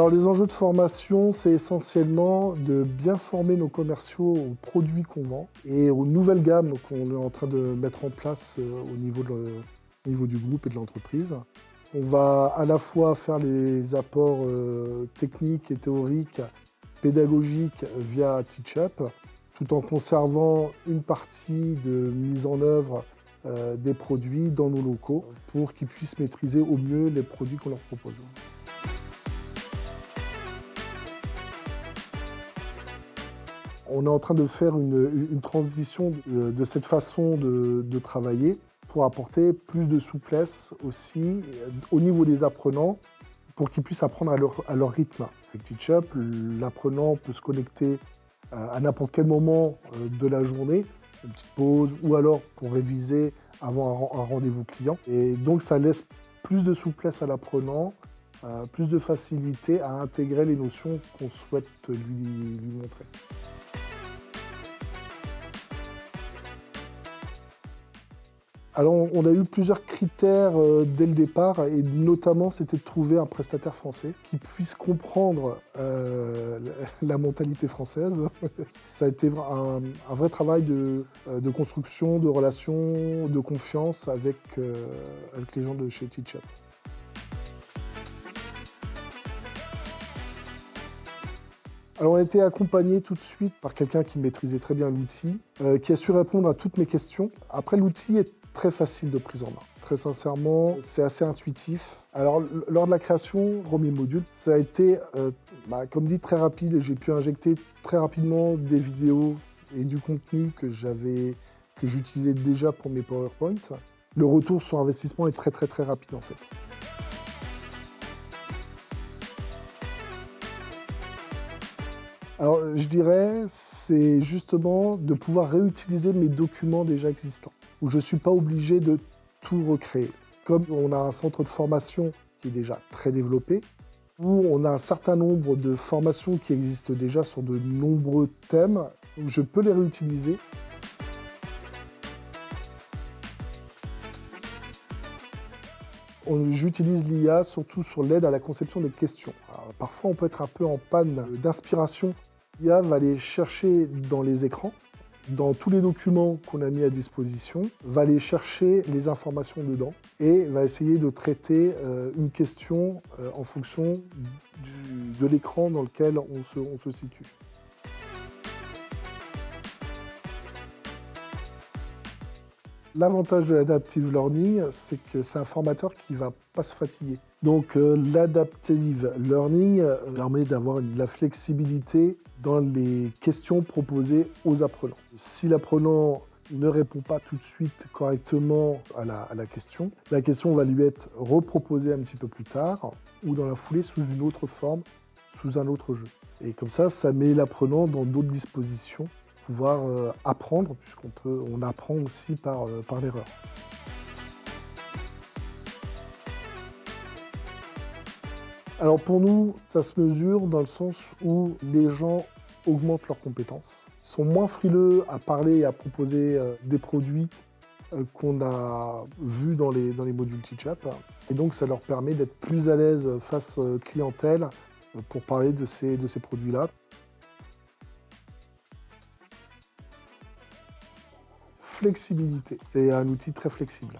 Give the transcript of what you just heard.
Alors les enjeux de formation, c'est essentiellement de bien former nos commerciaux aux produits qu'on vend et aux nouvelles gammes qu'on est en train de mettre en place au niveau du groupe et de l'entreprise. On va à la fois faire les apports techniques et théoriques, pédagogiques via TeachUp, tout en conservant une partie de mise en œuvre des produits dans nos locaux pour qu'ils puissent maîtriser au mieux les produits qu'on leur propose. On est en train de faire une transition de cette façon de travailler pour apporter plus de souplesse aussi au niveau des apprenants pour qu'ils puissent apprendre à leur rythme. Avec TeachUp, l'apprenant peut se connecter à n'importe quel moment de la journée, une petite pause ou alors pour réviser avant un rendez-vous client. Et donc ça laisse plus de souplesse à l'apprenant, plus de facilité à intégrer les notions qu'on souhaite lui montrer. Alors, on a eu plusieurs critères dès le départ, et notamment, c'était de trouver un prestataire français qui puisse comprendre la mentalité française. Ça a été un vrai travail de construction, de relations, de confiance avec les gens de chez TeachUp. Alors, on a été accompagné tout de suite par quelqu'un qui maîtrisait très bien l'outil, qui a su répondre à toutes mes questions. Après, l'outil est très facile de prise en main. Très sincèrement, c'est assez intuitif. Alors, lors de la création, premier module, ça a été, comme dit, très rapide. J'ai pu injecter très rapidement des vidéos et du contenu que j'utilisais déjà pour mes PowerPoint. Le retour sur investissement est très, très, très rapide, en fait. Alors, je dirais, c'est justement de pouvoir réutiliser mes documents déjà existants, où je ne suis pas obligé de tout recréer. Comme on a un centre de formation qui est déjà très développé, où on a un certain nombre de formations qui existent déjà sur de nombreux thèmes, où je peux les réutiliser. J'utilise l'IA surtout sur l'aide à la conception des questions. Alors, parfois, on peut être un peu en panne d'inspiration. L'IA va aller chercher dans les écrans, dans tous les documents qu'on a mis à disposition, va aller chercher les informations dedans et va essayer de traiter une question en fonction de l'écran dans lequel on se situe. L'avantage de l'adaptive learning, c'est que c'est un formateur qui ne va pas se fatiguer. Donc l'adaptive learning permet d'avoir de la flexibilité dans les questions proposées aux apprenants. Si l'apprenant ne répond pas tout de suite correctement à la question va lui être reproposée un petit peu plus tard ou dans la foulée sous une autre forme, sous un autre jeu. Et comme ça met l'apprenant dans d'autres dispositions, pouvoir apprendre, puisqu'on apprend aussi par l'erreur. Alors pour nous, ça se mesure dans le sens où les gens augmentent leurs compétences, sont moins frileux à parler et à proposer des produits qu'on a vus dans les modules TeachUp. Et donc ça leur permet d'être plus à l'aise face clientèle pour parler de ces produits-là. Flexibilité, c'est un outil très flexible.